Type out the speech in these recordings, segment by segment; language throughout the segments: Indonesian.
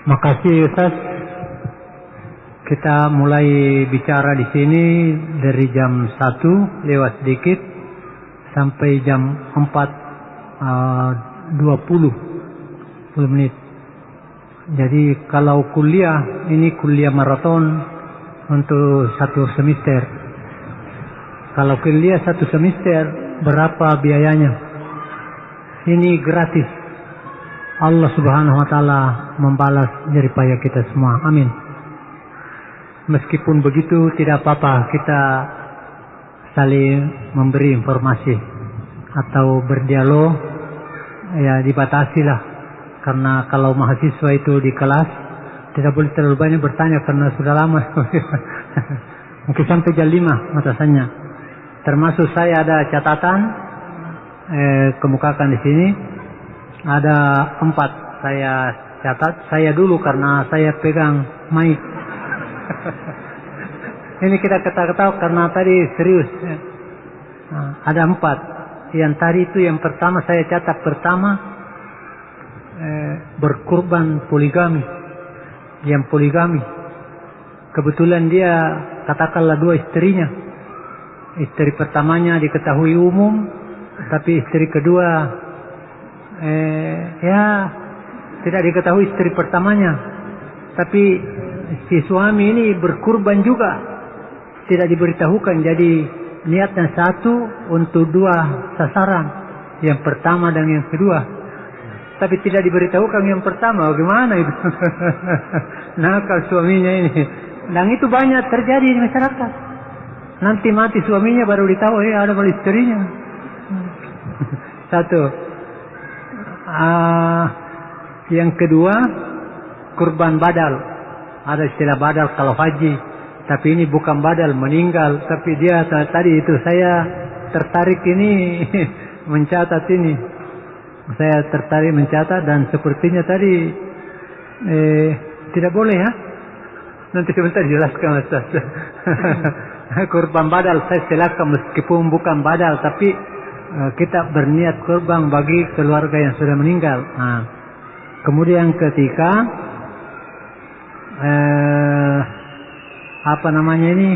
Makasih Ustaz. Kita mulai bicara di sini dari jam 1 lewat sedikit sampai jam 4:20 menit. Jadi kalau kuliah, ini kuliah maraton untuk 1 semester. Kalau kuliah 1 semester, berapa biayanya? Ini gratis. Allah Subhanahu wa Ta'ala membalas jeripaya kita semua. Amin. Meskipun begitu, tidak apa-apa kita saling memberi informasi atau berdialog, ya dibatasilah. Karena kalau mahasiswa itu di kelas tidak boleh terlalu banyak bertanya karena sudah lama. Mungkin sampai jam 5 batasannya. Termasuk saya ada catatan kemukakan di sini. Ada 4 saya catat. Saya dulu karena saya pegang mic. Ini kita ketawa-ketawa karena tadi serius. Ada 4. Yang tadi itu yang pertama saya catat pertama. Berkurban poligami. Yang poligami kebetulan dia katakanlah 2 istrinya. Istri pertamanya diketahui umum, tapi istri kedua ya tidak diketahui istri pertamanya. Tapi si suami ini berkurban juga, tidak diberitahukan. Jadi niatnya satu untuk 2 sasaran, yang pertama dan yang kedua. Tapi tidak diberitahukan yang pertama, bagaimana itu? Nakal suaminya ini. Dan itu banyak terjadi di masyarakat. Nanti mati suaminya baru ditahu, ada malah istrinya. 1. Yang kedua, kurban badal. Ada istilah badal kalau haji. Tapi ini bukan badal, meninggal. Tapi dia tadi itu saya tertarik ini mencatat ini. Saya tertarik mencatat dan sepertinya tadi tidak boleh ya. Nanti sebentar jelaskan Ustaz. Kurban badal saya silakan meskipun bukan badal, tapi kita berniat kurban bagi keluarga yang sudah meninggal. Kemudian ketika apa namanya ini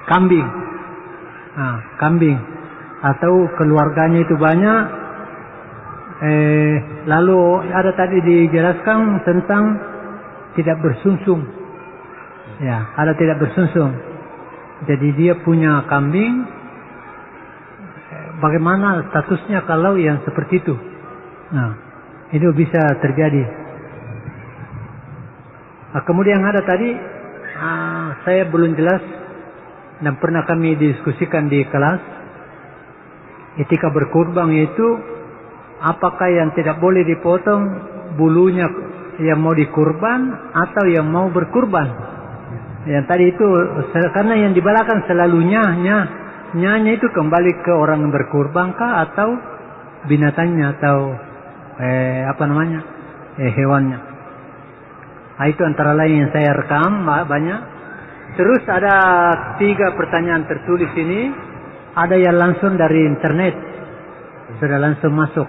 kambing. Kambing atau keluarganya itu banyak, lalu ada tadi dijelaskan tentang tidak bersungsung, ya ada tidak bersungsung. Jadi dia punya kambing, bagaimana statusnya kalau yang seperti itu? Itu bisa terjadi. Kemudian ada tadi saya belum jelas dan pernah kami diskusikan di kelas. Ketika berkurban itu, apakah yang tidak boleh dipotong bulunya yang mau dikurban atau yang mau berkurban? Yang tadi itu karena yang di belakang selalu nyanya itu kembali ke orang yang berkurban kah atau binatangnya atau hewannya. Itu antara lain yang saya rekam banyak. Terus ada 3 pertanyaan tertulis ini. Ada yang langsung dari internet, sudah langsung masuk.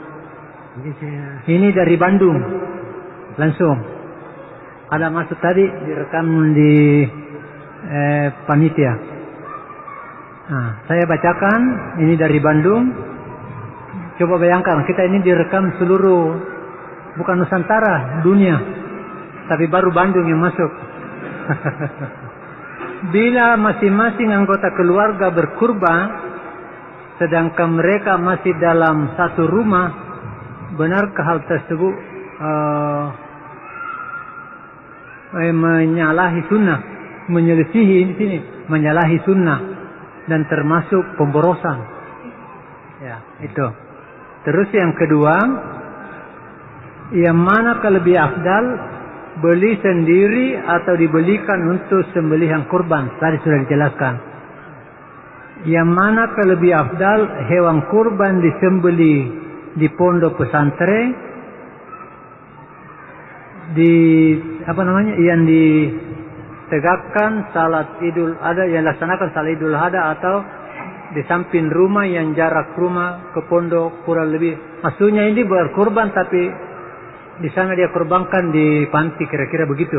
Ini dari Bandung, langsung. Ada masuk tadi, direkam di panitia. Saya bacakan, ini dari Bandung. Coba bayangkan, kita ini direkam seluruh, bukan Nusantara, dunia. Tapi baru Bandung yang masuk. Bila masing-masing anggota keluarga berkurban, sedangkan mereka masih dalam satu rumah, benarkah hal tersebut menyalahi sunnah, menyelisihi di sini, menyalahi sunnah dan termasuk pemborosan? Ya, itu. Terus yang kedua, yang manakah lebih afdal, beli sendiri atau dibelikan untuk sembelihan kurban? Tadi sudah dijelaskan. Yang manakah lebih afdal, hewan kurban disembeli di pondok pesantren, yang ditegakkan salat Idul Adha, yang laksanakan salat Idul Adha, atau di samping rumah yang jarak rumah ke pondok kurang lebih. Maksudnya ini berkurban tapi di sana dia kurbankan di panti, kira-kira begitu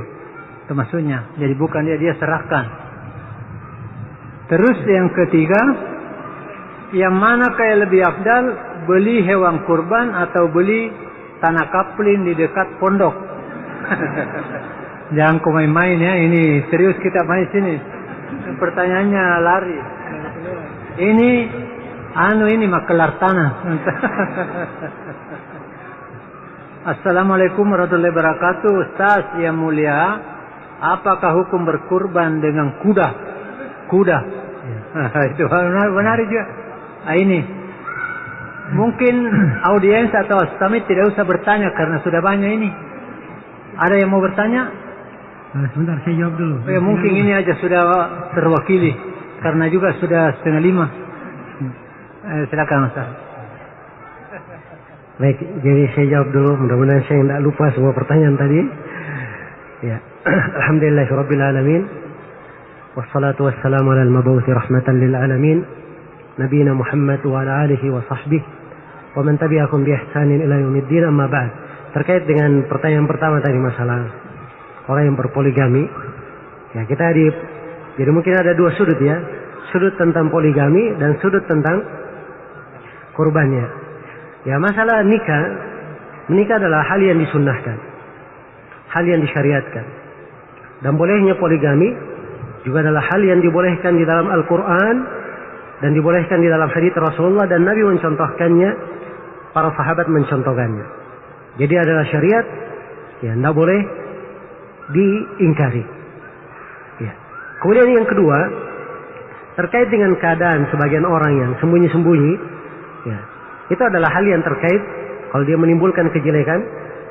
termasuknya. Jadi bukan dia serahkan. Terus yang ketiga, yang mana kayak lebih afdal, beli hewan kurban atau beli tanah kaplin di dekat pondok? Jangan kau main-main ya, ini serius kita main sini. Pertanyaannya lari. Ini makelar tanah. Assalamualaikum warahmatullahi wabarakatuh. Ustaz yang mulia, apakah hukum berkurban dengan kuda? Kuda. Itu benar juga. Ini mungkin audiens atau astamid tidak usah bertanya karena sudah banyak ini. Ada yang mau bertanya? Sebentar, saya jawab dulu. Mungkin ini aja sudah terwakili karena juga sudah 4:30. Silakan Ustaz. Baik, jadi saya jawab dulu. Mudah-mudahan saya tidak lupa semua pertanyaan tadi. Ya, alhamdulillahirabbil alamin. Wassalatu wassalamu ala al-mab'uts rahmatan lil alamin. Nabiyina Muhammad wa ala alihi wa sahbihi wa man tabi'akum bi ihsanin ila yaumiddin, amma ba'd. Terkait dengan pertanyaan pertama tadi masalah orang yang berpoligami. Ya, jadi mungkin ada dua sudut ya. Sudut tentang poligami dan sudut tentang kurbannya. Ya, masalah menikah adalah hal yang disunnahkan, hal yang disyariatkan. Dan bolehnya poligami juga adalah hal yang dibolehkan di dalam Al-Quran dan dibolehkan di dalam hadits Rasulullah, dan Nabi mencontohkannya, para sahabat mencontohkannya. Jadi adalah syariat yang tidak boleh diingkari. Ya. Kemudian yang kedua, terkait dengan keadaan sebagian orang yang sembunyi-sembunyi, ya, itu adalah hal yang terkait kalau dia menimbulkan kejelekan,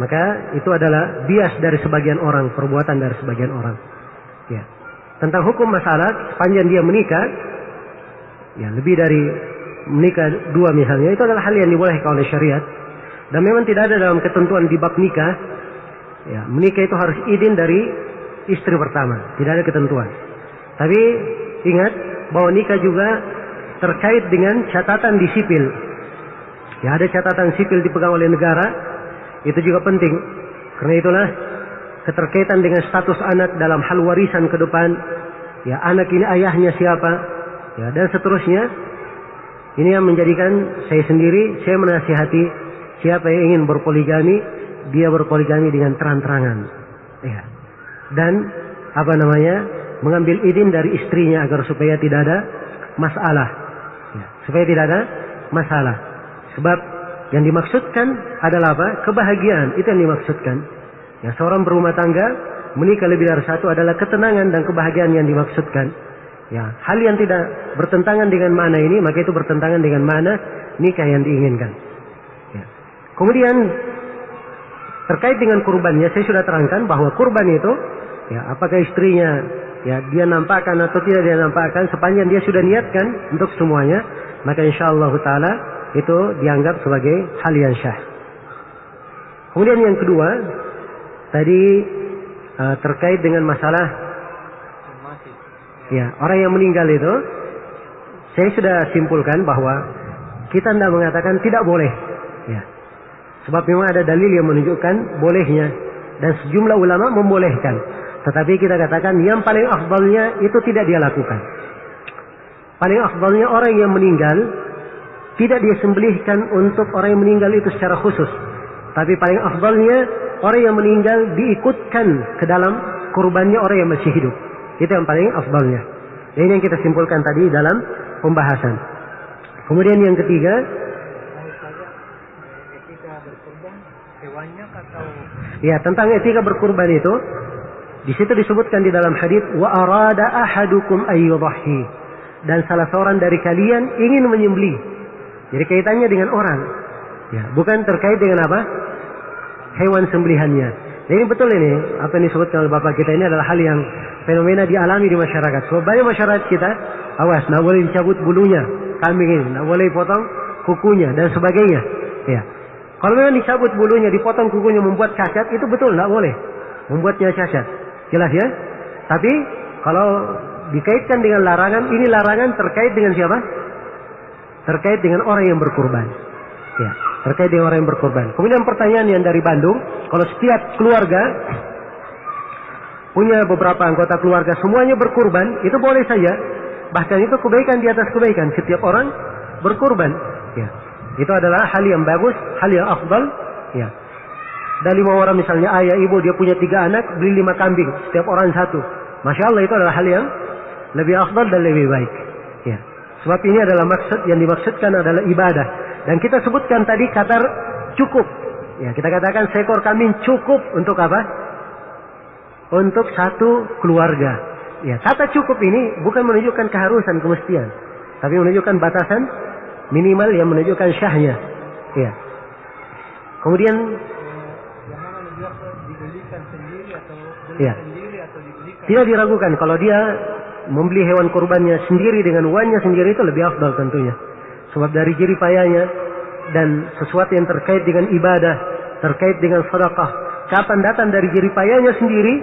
maka itu adalah bias dari sebagian orang, perbuatan dari sebagian orang. Ya. Tentang hukum masalah sepanjang dia menikah, ya lebih dari menikah dua misalnya, itu adalah hal yang dibolehkan oleh syariat. Dan memang tidak ada dalam ketentuan di bab nikah, ya, menikah itu harus izin dari istri pertama, tidak ada ketentuan. Tapi ingat bahwa nikah juga terkait dengan catatan di sipil. Ya, ada catatan sipil dipegang oleh negara, itu juga penting. Karena itulah keterkaitan dengan status anak dalam hal warisan ke depan. Ya, anak ini ayahnya siapa? Ya, dan seterusnya. Ini yang menjadikan saya menasihati siapa yang ingin berpoligami, dia berpoligami dengan terang-terangan. Ya. Dan mengambil izin dari istrinya agar supaya tidak ada masalah. Ya, supaya tidak ada masalah. Sebab yang dimaksudkan adalah apa? Kebahagiaan, itu yang dimaksudkan. Ya, seorang berumah tangga menikah lebih dari satu adalah ketenangan dan kebahagiaan yang dimaksudkan. Ya, hal yang tidak bertentangan dengan makna ini, maka itu bertentangan dengan makna nikah yang diinginkan. Ya. Kemudian terkait dengan kurbannya, saya sudah terangkan bahwa kurban itu, ya, apakah istrinya, ya, dia nampakkan atau tidak dia nampakkan, sepanjang dia sudah niatkan untuk semuanya, maka insyaallah taala itu dianggap sebagai hal yang syah. Kemudian yang kedua, tadi terkait dengan masalah, ya, orang yang meninggal itu, saya sudah simpulkan bahwa kita tidak mengatakan tidak boleh. Ya. Sebab memang ada dalil yang menunjukkan bolehnya, dan sejumlah ulama membolehkan. Tetapi kita katakan yang paling afdalnya itu tidak dia lakukan. Paling afdalnya orang yang meninggal tidak dia sembelihkan untuk orang yang meninggal itu secara khusus. Tapi paling afdalnya orang yang meninggal diikutkan ke dalam kurbannya orang yang masih hidup. Itu yang paling afdalnya. Ini yang kita simpulkan tadi dalam pembahasan. Kemudian yang ketiga, etika berkurban, hewannya atau, ya, tentang etika berkurban itu, di situ disebutkan di dalam hadis, wa arada ahadukum ayyudhi, dan salah seorang dari kalian ingin menyembelih. Jadi kaitannya dengan orang, ya, bukan terkait dengan apa? Hewan sembelihannya. Jadi betul ini apa yang disebutkan oleh Bapak kita, ini adalah hal yang fenomena dialami di masyarakat. So, banyak masyarakat kita, awas, tidak boleh dicabut bulunya kambing ini, tidak boleh potong kukunya dan sebagainya. Ya, kalau memang dicabut bulunya, dipotong kukunya membuat cacat, itu betul, tidak boleh membuatnya cacat. Jelas ya? Tapi kalau dikaitkan dengan larangan, ini larangan terkait dengan siapa? Terkait dengan orang yang berkurban. Ya. Terkait dengan orang yang berkorban. Kemudian pertanyaan yang dari Bandung, kalau setiap keluarga punya beberapa anggota keluarga semuanya berkurban, itu boleh saja. Bahkan itu kebaikan di atas kebaikan. Setiap orang berkurban. Ya. Itu adalah hal yang bagus, hal yang afdal. Ya. Dan 5 orang misalnya ayah, ibu, dia punya 3 anak, beli 5 kambing. Setiap orang 1. Masya Allah, itu adalah hal yang lebih afdal dan lebih baik. Ya. Sebab ini adalah maksud, yang dimaksudkan adalah ibadah. Dan kita sebutkan tadi kata cukup. Ya, kita katakan seekor kambing cukup untuk apa? Untuk 1 keluarga. Ya, kata cukup ini bukan menunjukkan keharusan, kemestian, tapi menunjukkan batasan minimal yang menunjukkan syahnya. Ya. Kemudian dibelikan sendiri atau ya, sendiri atau dibelikan. tidak diragukan kalau dia membeli hewan kurbannya sendiri dengan uangnya sendiri itu lebih afdal tentunya. Sebab dari jerih payahnya dan sesuatu yang terkait dengan ibadah, terkait dengan sedekah, kapan datang dari jerih payahnya sendiri,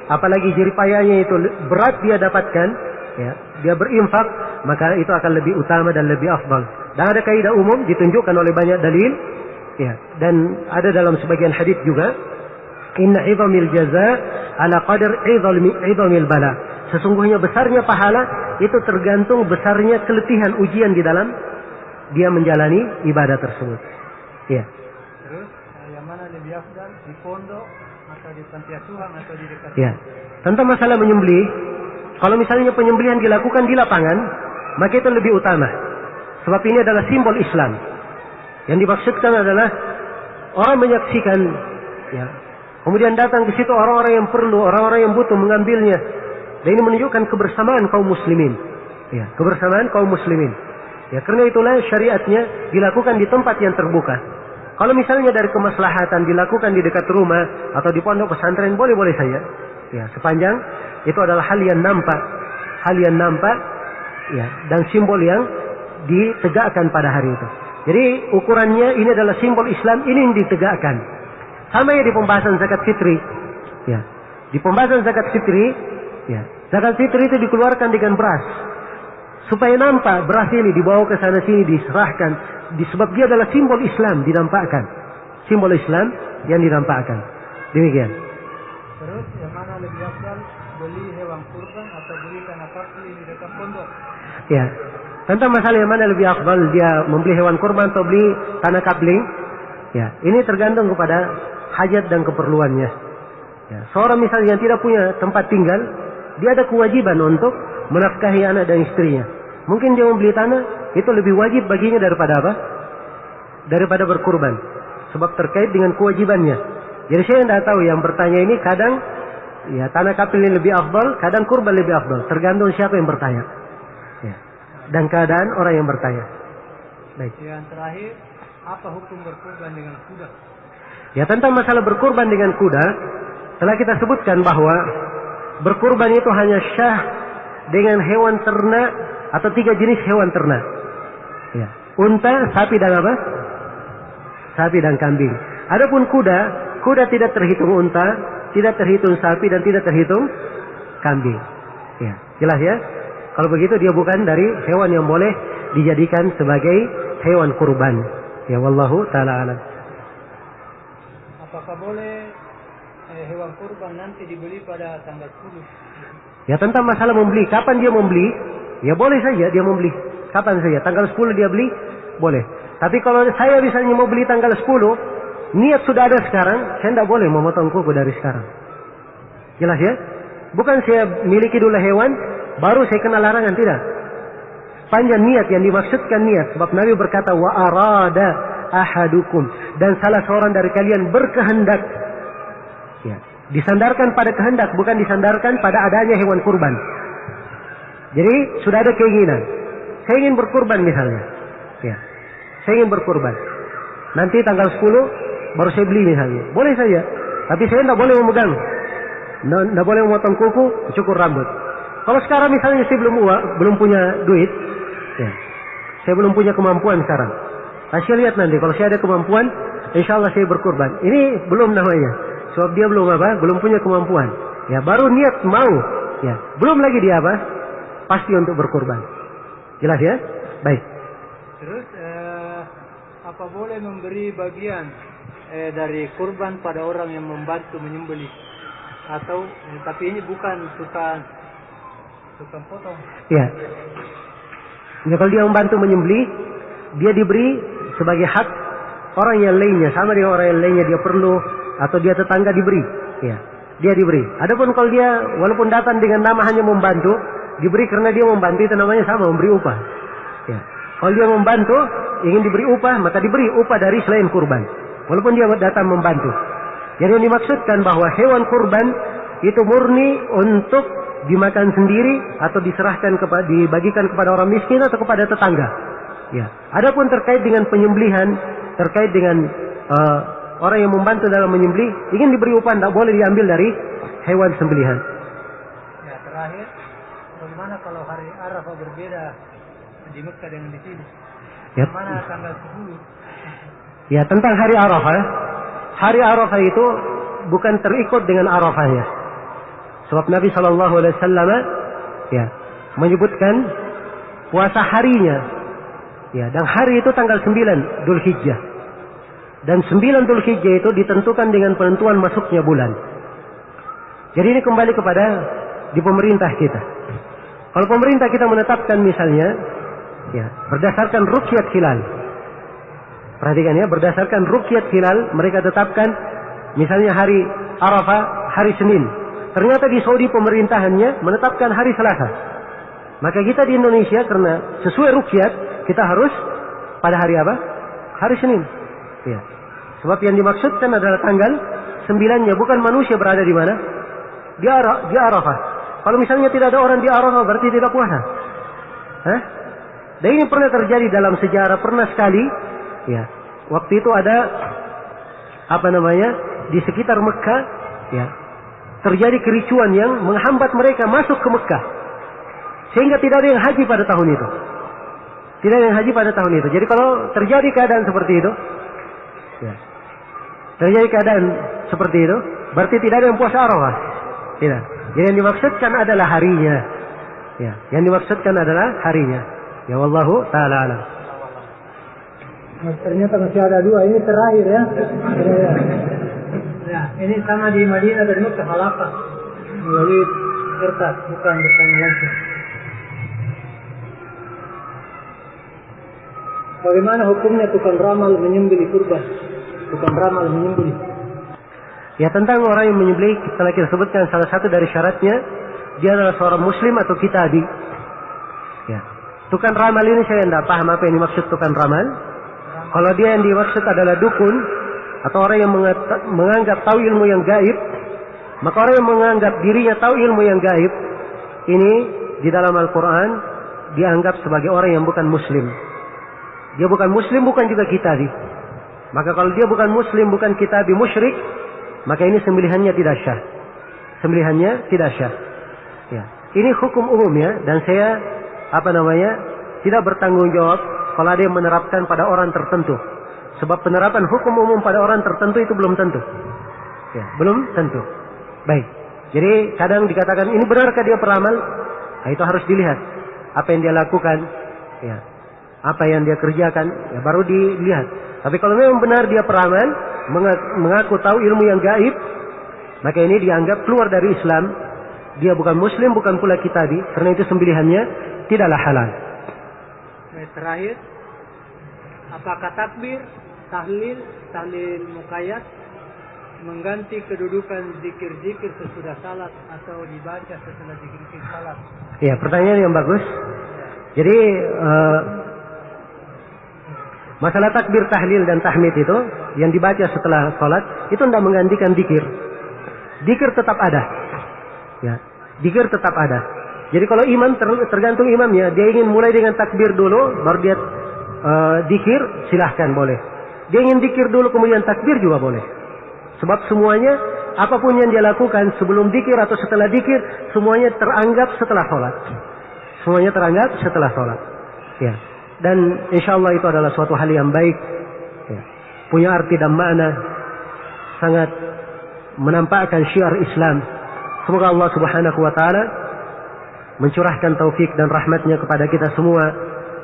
apalagi jerih payahnya itu berat dia dapatkan, ya, dia berinfak, maka itu akan lebih utama dan lebih afdal. Dan ada kaidah umum ditunjukkan oleh banyak dalil, ya, dan ada dalam sebagian hadis juga, inna 'idhamil jaza ala qadar 'idhamil bala. Sesungguhnya besarnya pahala itu tergantung besarnya keletihan ujian di dalam dia menjalani ibadah tersebut. Ya. Terus yang mana lebih afdal, di pondok atau di panti asuhan atau di dekat? Ya. Tentang masalah menyembelih, kalau misalnya penyembelihan dilakukan di lapangan, maka itu lebih utama. Sebab ini adalah simbol Islam. Yang dimaksudkan adalah orang menyaksikan, ya. Kemudian datang ke situ orang-orang yang perlu, orang-orang yang butuh mengambilnya. Dan ini menunjukkan kebersamaan kaum muslimin. Ya, kebersamaan kaum muslimin. Ya, karena itulah syariatnya dilakukan di tempat yang terbuka. Kalau misalnya dari kemaslahatan dilakukan di dekat rumah atau di pondok pesantren, boleh-boleh saja. Ya, sepanjang itu adalah hal yang nampak, ya, dan simbol yang ditegakkan pada hari itu. Jadi ukurannya ini adalah simbol Islam, ini yang ditegakkan. Sama ya di pembahasan zakat fitri. Ya, di pembahasan zakat fitri, ya, zakat fitri itu dikeluarkan dengan beras. Supaya nampak beras ini dibawa ke sana sini diserahkan, disebab dia adalah simbol Islam dinampakkan. Simbol Islam yang dinampakkan. Demikian. Terus yang mana lebih afdal, beli hewan kurban atau beli tanah kapling di dekat pondok? Ya. Tentang masalah yang mana lebih afdal, dia membeli hewan kurban atau beli tanah kapling? Ya, ini tergantung kepada hajat dan keperluannya. Ya, seorang misalnya yang tidak punya tempat tinggal, dia ada kewajiban untuk menafkahi anak dan istrinya. Mungkin dia membeli tanah, itu lebih wajib baginya daripada apa? Daripada berkurban. Sebab terkait dengan kewajibannya. Jadi saya tidak tahu yang bertanya ini kadang, ya, tanah kapil ini lebih afdal, kadang kurban lebih afdal. Tergantung siapa yang bertanya. Ya. Dan keadaan orang yang bertanya. Baik. Yang terakhir, apa hukum berkurban dengan kuda? Ya, tentang masalah berkurban dengan kuda, telah kita sebutkan bahwa berkurban itu hanya syah dengan hewan ternak atau 3 jenis hewan ternak. Ya. Unta, sapi dan apa? Sapi dan kambing. Adapun kuda tidak terhitung unta, tidak terhitung sapi dan tidak terhitung kambing. Ya, jelas ya? Kalau begitu dia bukan dari hewan yang boleh dijadikan sebagai hewan kurban. Ya, wallahu taala alam. Apakah boleh hewan kurban nanti dibeli pada tanggal 10? Ya, tentang masalah membeli, kapan dia membeli? Ya boleh saja dia membeli. Kapan saja, tanggal 10 dia beli, boleh. Tapi kalau saya misalnya mau beli tanggal 10, niat sudah ada sekarang, saya tidak boleh memotong kuku dari sekarang. Jelas ya? Bukan saya miliki dulu hewan, baru saya kena larangan, tidak. Panjang niat, yang dimaksudkan niat. Sebab Nabi berkata, wa arada ahadukum. Dan salah seorang dari kalian berkehendak. Ya. Disandarkan pada kehendak, bukan disandarkan pada adanya hewan kurban. Jadi sudah ada keinginan. Saya ingin berkurban misalnya. Ya. Saya ingin berkurban. Nanti tanggal 10 baru saya beli misalnya. Boleh saja. Tapi saya tidak boleh memegang. Tidak boleh memotong kuku, cukur rambut. Kalau sekarang misalnya saya belum punya duit. Ya. Saya belum punya kemampuan sekarang. Nah, saya lihat nanti. Kalau saya ada kemampuan, insya Allah saya berkurban. Ini belum namanya. Sebab dia belum apa? Belum punya kemampuan. Ya, baru niat mau. Ya. Belum lagi dia apa? Pasti untuk berkurban. Jelas ya? Baik. Terus apa boleh memberi bagian dari kurban pada orang yang membantu menyembelih? Atau tapi ini bukan tukang potong. Ya. Ya, kalau dia membantu menyembelih, dia diberi sebagai hak orang yang lainnya, sama dengan orang yang lainnya dia perlu atau dia tetangga diberi. Ya, dia diberi. Adapun kalau dia walaupun datang dengan nama hanya membantu, diberi karena dia membantu, itu namanya sama memberi upah. Ya. Kalau dia membantu ingin diberi upah, maka diberi upah dari selain kurban, walaupun dia datang membantu. Jadi yang dimaksudkan bahwa hewan kurban itu murni untuk dimakan sendiri atau diserahkan dibagikan kepada orang miskin atau kepada tetangga. Ya. Adapun terkait dengan penyembelihan, terkait dengan orang yang membantu dalam menyembelih, ingin diberi upah, tidak boleh diambil dari hewan sembelihan. Ya, terakhir, bagaimana kalau hari Arafah berbeda di Mekah dengan di sini? Ya. Mana tanggal 10? Ya, tentang hari Arafah. Hari Arafah itu bukan terikut dengan Arafahnya. Sebab Nabi Shallallahu Alaihi Wasallam ya menyebutkan puasa harinya, ya, dan hari itu tanggal 9 Dzulhijjah, dan 9 Dzulhijjah itu ditentukan dengan penentuan masuknya bulan. Jadi ini kembali kepada di pemerintah kita. Kalau pemerintah kita menetapkan misalnya, ya, berdasarkan ruqyat hilal, perhatikan ya, berdasarkan ruqyat hilal mereka tetapkan misalnya hari Arafah hari Senin. Ternyata di Saudi pemerintahannya menetapkan hari Selasa. Maka kita di Indonesia karena sesuai ruqyat kita harus pada hari apa? Hari Senin. Ya. Sebab yang dimaksudkan adalah tanggal 9-nya, bukan manusia berada di mana? Di Arafah. Kalau misalnya tidak ada orang di Arafah berarti tidak puasa. Hah? Dan ini pernah terjadi dalam sejarah, pernah sekali. Ya. Waktu itu ada di sekitar Mekah, ya, terjadi kericuan yang menghambat mereka masuk ke Mekah. Sehingga tidak ada yang haji pada tahun itu. Tidak ada yang haji pada tahun itu. Jadi kalau terjadi keadaan seperti itu, ya, terjadi keadaan seperti itu, berarti tidak ada yang puasa Arafah. Tidak. Jadi yang dimaksudkan adalah harinya. Ya, yang dimaksudkan adalah harinya. Ya, wallahu ta'ala alam. Ternyata masih ada 2. Ini terakhir ya. Ya, ini sama di Madinah dan Mekah halaqah melalui kertas, bukan bertanya langsung. Bagaimana hukumnya tukang ramal menyembelih kurban? Tukang ramal menyembelih. Ya, tentang orang yang menyembelih, telah kita sebutkan salah satu dari syaratnya dia adalah seorang muslim atau kitabi. Ya. Tukang ramal ini saya tidak paham apa yang dimaksud tukang ramal. Kalau dia yang dimaksud adalah dukun atau orang yang menganggap tahu ilmu yang gaib, maka orang yang menganggap dirinya tahu ilmu yang gaib ini di dalam Al-Quran dianggap sebagai orang yang bukan muslim. Dia bukan muslim, bukan juga kitabi. Maka kalau dia bukan muslim, bukan kitabi, musyrik, maka ini sembelihannya tidak syah. Sembelihannya tidak syah. Ya. Ini hukum umum ya, dan saya tidak bertanggung jawab kalau ada yang menerapkan pada orang tertentu. Sebab penerapan hukum umum pada orang tertentu itu belum tentu. Ya, belum tentu. Baik. Jadi kadang dikatakan ini benarkah dia peramal? Nah, itu harus dilihat apa yang dia lakukan, ya, apa yang dia kerjakan, ya, baru dilihat. Tapi kalau memang benar dia peramal, mengaku tahu ilmu yang gaib, maka ini dianggap keluar dari Islam. Dia bukan muslim, bukan pula kitabi, karena itu sembelihannya tidaklah halal. Terakhir, apakah takbir, tahlil muqayyad mengganti kedudukan zikir-zikir sesudah salat atau dibaca setelah zikir salat? Ya, pertanyaan yang bagus. Jadi masalah takbir, tahlil dan tahmid itu yang dibaca setelah salat itu tidak menggantikan zikir. Zikir tetap ada. Ya, zikir tetap ada. Jadi kalau imam tergantung imamnya, dia ingin mulai dengan takbir dulu, baru dia zikir, silahkan boleh. Dia ingin zikir dulu kemudian takbir juga boleh. Sebab semuanya, apapun yang dia lakukan sebelum zikir atau setelah zikir, semuanya teranggap setelah sholat. Semuanya teranggap setelah sholat. Ya. Dan insya Allah itu adalah suatu hal yang baik. Ya. Punya arti dan makna, sangat menampakkan syiar Islam. Semoga Allah Subhanahu wa Ta'ala mencurahkan taufik dan rahmatnya kepada kita semua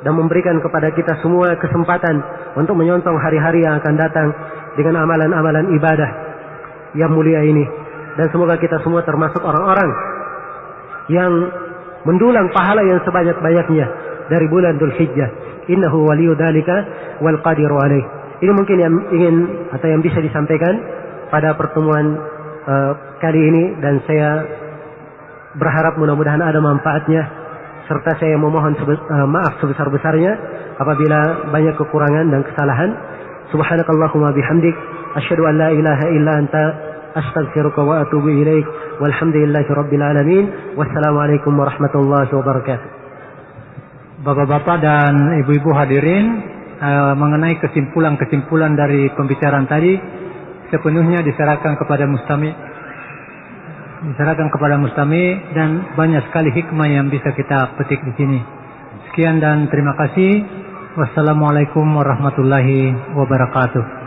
dan memberikan kepada kita semua kesempatan untuk menyontong hari-hari yang akan datang dengan amalan-amalan ibadah yang mulia ini. Dan semoga kita semua termasuk orang-orang yang mendulang pahala yang sebanyak-banyaknya dari bulan Dzulhijjah. Innahu waliyu dzalika wal qadiru alaih. Ini mungkin yang ingin atau yang bisa disampaikan pada pertemuan kali ini, dan saya berharap mudah-mudahan ada manfaatnya, serta saya memohon maaf sebesar-besarnya apabila banyak kekurangan dan kesalahan. Subhanakallahumma bihamdik asyhadu an la ilaha illa anta astaghfiruka wa atubu ilaik. Walhamdulillahi rabbil alamin. Wassalamualaikum warahmatullahi wabarakatuh. Bapak-bapak dan ibu-ibu hadirin, mengenai kesimpulan-kesimpulan dari pembicaraan tadi sepenuhnya diserahkan kepada mustami, dan banyak sekali hikmah yang bisa kita petik di sini. Sekian dan terima kasih. Wassalamualaikum warahmatullahi wabarakatuh.